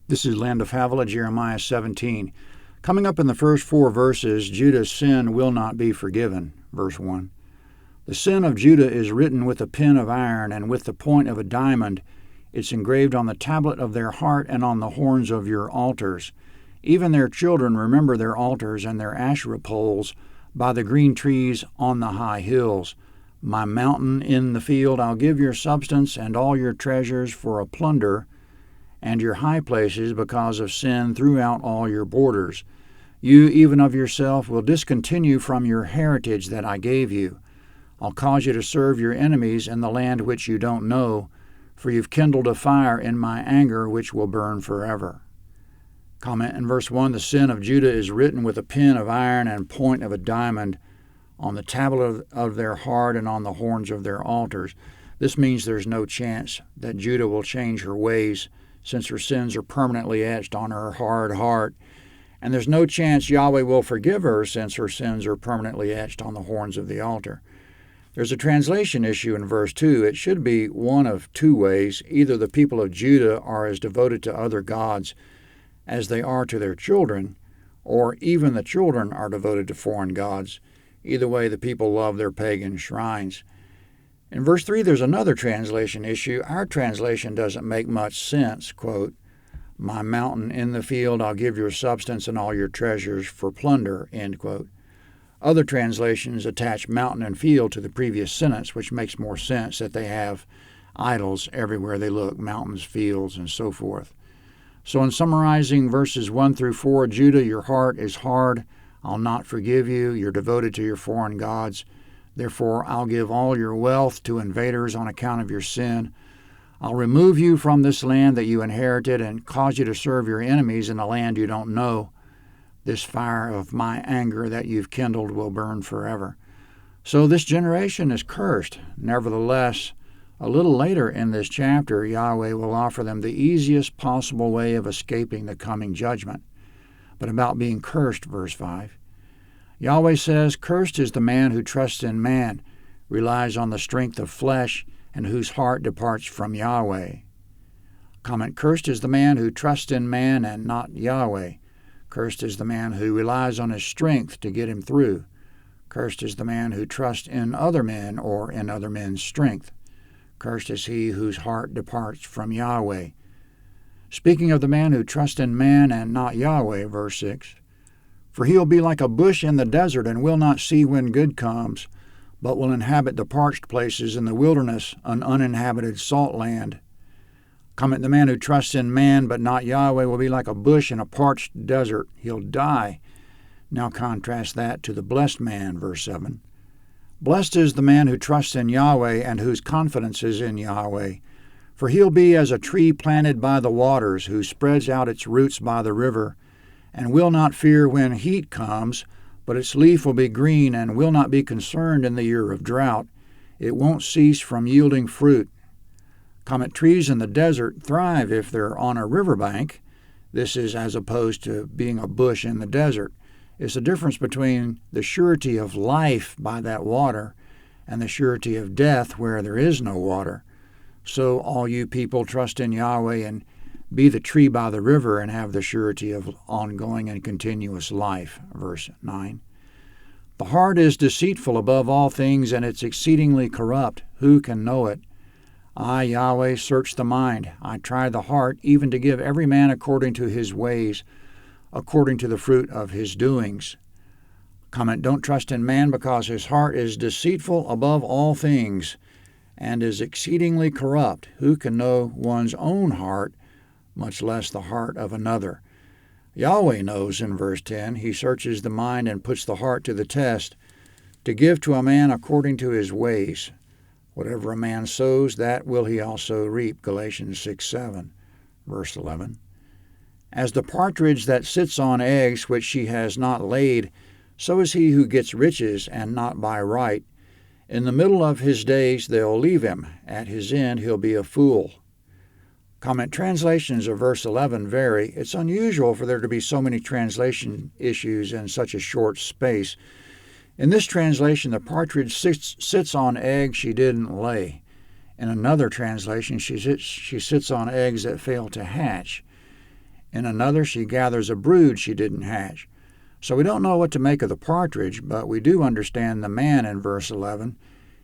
This is Land of Havilah, Jeremiah 17. Coming up in the first 4 verses, Judah's sin will not be forgiven. Verse 1. The sin of Judah is written with a pen of iron and with the point of a diamond. It's engraved on the tablet of their heart and on the horns of your altars. Even their children remember their altars and their Asherah poles by the green trees on the high hills. My mountain in the field I'll give your substance and all your treasures for a plunder, and your high places because of sin throughout all your borders. You even of yourself will discontinue from your heritage that I gave you. I'll cause you to serve your enemies in the land which you don't know, for you've kindled a fire in my anger which will burn forever. Comment in verse 1, the sin of Judah is written with a pen of iron and point of a diamond on the tablet of their heart and on the horns of their altars. This means there's no chance that Judah will change her ways, since her sins are permanently etched on her hard heart. And there's no chance Yahweh will forgive her, since her sins are permanently etched on the horns of the altar. There's a translation issue in verse 2. It should be one of 2 ways. Either the people of Judah are as devoted to other gods as they are to their children, or even the children are devoted to foreign gods. Either way, the people love their pagan shrines. In verse 3, there's another translation issue. Our translation doesn't make much sense. Quote, my mountain in the field, I'll give your substance and all your treasures for plunder, end quote. Other translations attach mountain and field to the previous sentence, which makes more sense, that they have idols everywhere they look, mountains, fields, and so forth. So in summarizing verses 1 through 4, Judah, your heart is hard. I'll not forgive you. You're devoted to your foreign gods. Therefore, I'll give all your wealth to invaders on account of your sin. I'll remove you from this land that you inherited and cause you to serve your enemies in a land you don't know. This fire of my anger that you've kindled will burn forever. So this generation is cursed. Nevertheless, a little later in this chapter, Yahweh will offer them the easiest possible way of escaping the coming judgment. But about being cursed, verse 5. Yahweh says, cursed is the man who trusts in man, relies on the strength of flesh, and whose heart departs from Yahweh. Comment, cursed is the man who trusts in man and not Yahweh. Cursed is the man who relies on his strength to get him through. Cursed is the man who trusts in other men or in other men's strength. Cursed is he whose heart departs from Yahweh. Speaking of the man who trusts in man and not Yahweh, verse 6, for he will be like a bush in the desert and will not see when good comes, but will inhabit the parched places in the wilderness, an uninhabited salt land. Comment, the man who trusts in man but not Yahweh will be like a bush in a parched desert. He'll die. Now contrast that to the blessed man, verse 7. Blessed is the man who trusts in Yahweh and whose confidence is in Yahweh. For he'll be as a tree planted by the waters, who spreads out its roots by the river, and will not fear when heat comes, but its leaf will be green and will not be concerned in the year of drought. It won't cease from yielding fruit. Comment, trees in the desert thrive if they're on a riverbank. This is as opposed to being a bush in the desert. It's the difference between the surety of life by that water and the surety of death where there is no water. So all you people trust in Yahweh and be the tree by the river and have the surety of ongoing and continuous life. Verse 9. The heart is deceitful above all things, and it's exceedingly corrupt. Who can know it? I, Yahweh, search the mind. I try the heart, even to give every man according to his ways, according to the fruit of his doings. Comment, don't trust in man, because his heart is deceitful above all things, and is exceedingly corrupt. Who can know one's own heart, much less the heart of another? Yahweh knows in verse 10. He searches the mind and puts the heart to the test, to give to a man according to his ways. Whatever a man sows, that will he also reap. Galatians 6:7, verse 11. As the partridge that sits on eggs which she has not laid, so is he who gets riches, and not by right. In the middle of his days they'll leave him. At his end he'll be a fool. Comment, translations of verse 11 vary. It's unusual for there to be so many translation issues in such a short space. In this translation, the partridge sits on eggs she didn't lay. In another translation, she sits on eggs that fail to hatch. In another, she gathers a brood she didn't hatch. So we don't know what to make of the partridge, but we do understand the man in verse 11.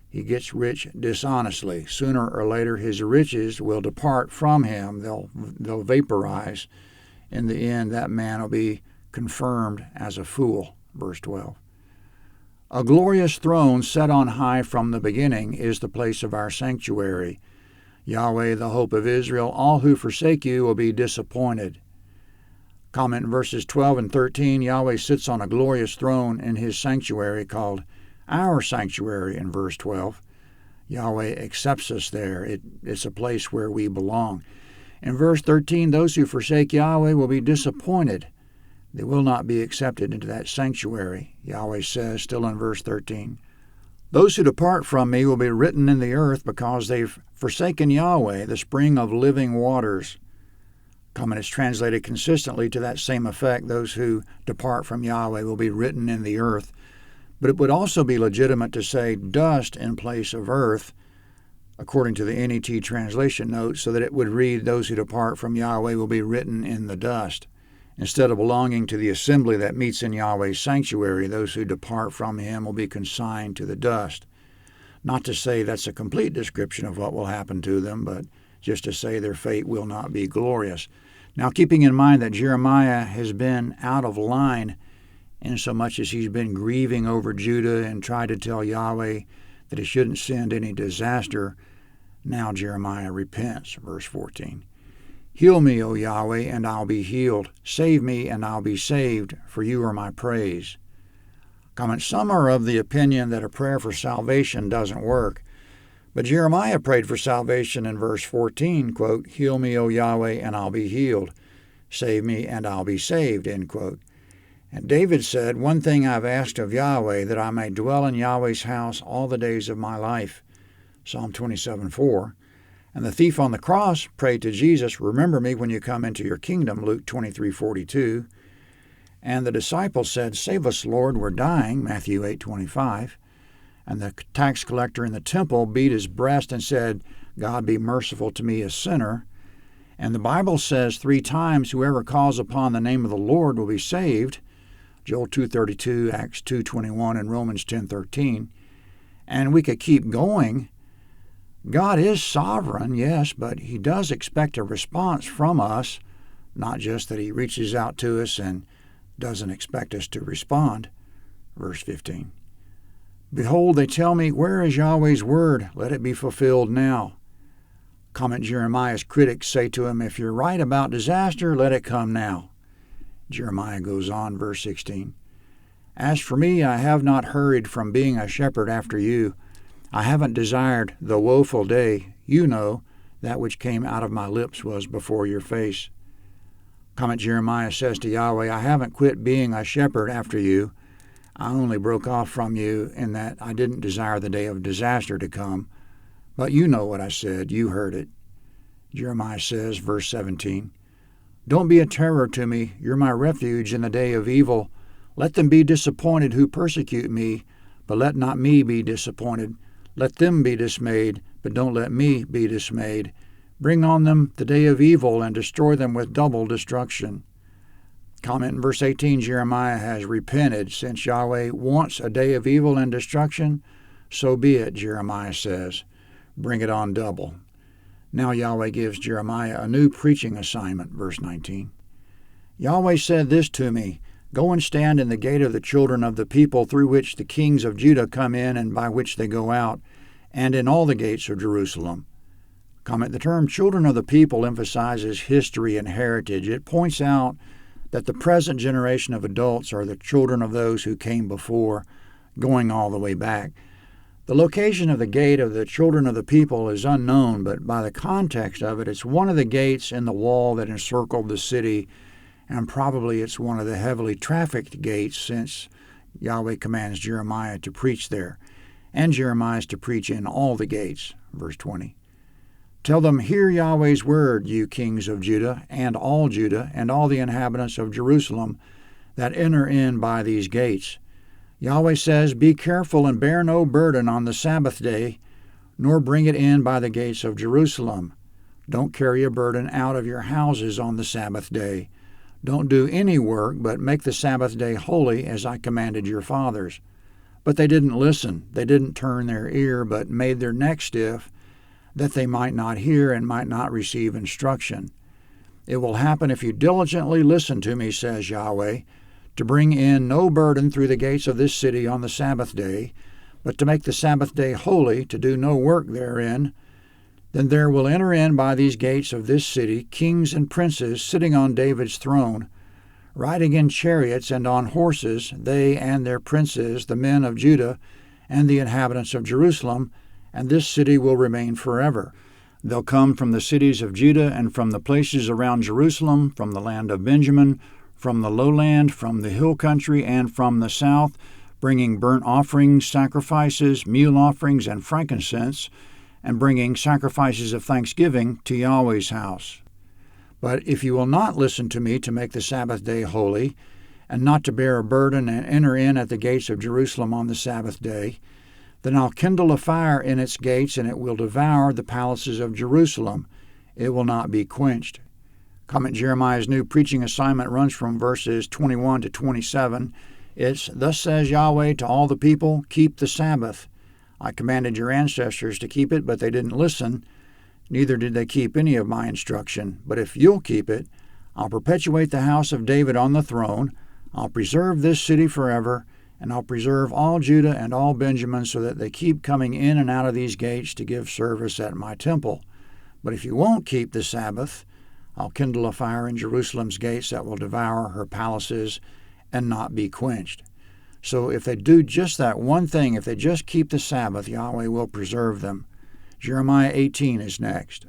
He gets rich dishonestly. Sooner or later, his riches will depart from him. They'll vaporize. In the end, that man will be confirmed as a fool. Verse 12. A glorious throne set on high from the beginning is the place of our sanctuary. Yahweh, the hope of Israel, all who forsake you will be disappointed. Comment in verses 12 and 13, Yahweh sits on a glorious throne in his sanctuary called our sanctuary in verse 12. Yahweh accepts us there. It's a place where we belong. In verse 13, those who forsake Yahweh will be disappointed. They will not be accepted into that sanctuary. Yahweh says, still in verse 13, those who depart from me will be written in the earth because they've forsaken Yahweh, the spring of living waters. Comment is translated consistently to that same effect. Those who depart from Yahweh will be written in the earth. But it would also be legitimate to say dust in place of earth, according to the NET translation note, so that it would read, those who depart from Yahweh will be written in the dust. Instead of belonging to the assembly that meets in Yahweh's sanctuary, those who depart from him will be consigned to the dust. Not to say that's a complete description of what will happen to them, but just to say their fate will not be glorious. Now, keeping in mind that Jeremiah has been out of line insomuch as he's been grieving over Judah and tried to tell Yahweh that he shouldn't send any disaster, now Jeremiah repents. Verse 14. Heal me, O Yahweh, and I'll be healed. Save me, and I'll be saved, for you are my praise. Comment, some are of the opinion that a prayer for salvation doesn't work. But Jeremiah prayed for salvation in verse 14, quote, Heal me, O Yahweh, and I'll be healed. Save me, and I'll be saved, end quote. And David said, One thing I've asked of Yahweh, that I may dwell in Yahweh's house all the days of my life. Psalm 27:4. And the thief on the cross prayed to Jesus, Remember me when you come into your kingdom, Luke 23:42. And the disciples said, Save us, Lord, we're dying, Matthew 8:25. And the tax collector in the temple beat his breast and said, God be merciful to me, a sinner. And the Bible says 3 times, whoever calls upon the name of the Lord will be saved. Joel 2:32, Acts 2:21, and Romans 10:13. And we could keep going. God is sovereign, yes, but he does expect a response from us, not just that he reaches out to us and doesn't expect us to respond. Verse 15. Behold, they tell me, Where is Yahweh's word? Let it be fulfilled now. Comment, Jeremiah's critics say to him, If you're right about disaster, let it come now. Jeremiah goes on, verse 16. As for me, I have not hurried from being a shepherd after you. I haven't desired the woeful day. You know, that which came out of my lips was before your face. Comment, Jeremiah says to Yahweh, I haven't quit being a shepherd after you. I only broke off from you in that I didn't desire the day of disaster to come. But you know what I said. You heard it. Jeremiah says, verse 17, Don't be a terror to me. You're my refuge in the day of evil. Let them be disappointed who persecute me, but let not me be disappointed. Let them be dismayed, but don't let me be dismayed. Bring on them the day of evil and destroy them with double destruction. Comment in verse 18, Jeremiah has repented. Since Yahweh wants a day of evil and destruction, so be it, Jeremiah says. Bring it on double. Now Yahweh gives Jeremiah a new preaching assignment, verse 19. Yahweh said this to me, Go and stand in the gate of the children of the people through which the kings of Judah come in and by which they go out, and in all the gates of Jerusalem. Comment, the term children of the people emphasizes history and heritage. It points out that the present generation of adults are the children of those who came before, going all the way back. The location of the gate of the children of the people is unknown, but by the context of it, it's one of the gates in the wall that encircled the city, and probably it's one of the heavily trafficked gates since Yahweh commands Jeremiah to preach there, and Jeremiah is to preach in all the gates, verse 20. Tell them, Hear Yahweh's word, you kings of Judah, and all the inhabitants of Jerusalem that enter in by these gates. Yahweh says, Be careful and bear no burden on the Sabbath day, nor bring it in by the gates of Jerusalem. Don't carry a burden out of your houses on the Sabbath day. Don't do any work, but make the Sabbath day holy as I commanded your fathers. But they didn't listen. They didn't turn their ear, but made their neck stiff, that they might not hear and might not receive instruction. It will happen if you diligently listen to me, says Yahweh, to bring in no burden through the gates of this city on the Sabbath day, but to make the Sabbath day holy, to do no work therein. Then there will enter in by these gates of this city kings and princes sitting on David's throne, riding in chariots and on horses, they and their princes, the men of Judah and the inhabitants of Jerusalem, and this city will remain forever. They'll come from the cities of Judah and from the places around Jerusalem, from the land of Benjamin, from the lowland, from the hill country, and from the south, bringing burnt offerings, sacrifices, meal offerings, and frankincense, and bringing sacrifices of thanksgiving to Yahweh's house. But if you will not listen to me to make the Sabbath day holy, and not to bear a burden and enter in at the gates of Jerusalem on the Sabbath day, then I'll kindle a fire in its gates, and it will devour the palaces of Jerusalem. It will not be quenched. Comment Jeremiah's new preaching assignment runs from verses 21 to 27. It's, Thus says Yahweh to all the people, keep the Sabbath. I commanded your ancestors to keep it, but they didn't listen. Neither did they keep any of my instruction. But if you'll keep it, I'll perpetuate the house of David on the throne. I'll preserve this city forever, and I'll preserve all Judah and all Benjamin so that they keep coming in and out of these gates to give service at my temple. But if you won't keep the Sabbath, I'll kindle a fire in Jerusalem's gates that will devour her palaces and not be quenched. So if they do just that one thing, if they just keep the Sabbath, Yahweh will preserve them. Jeremiah 18 is next.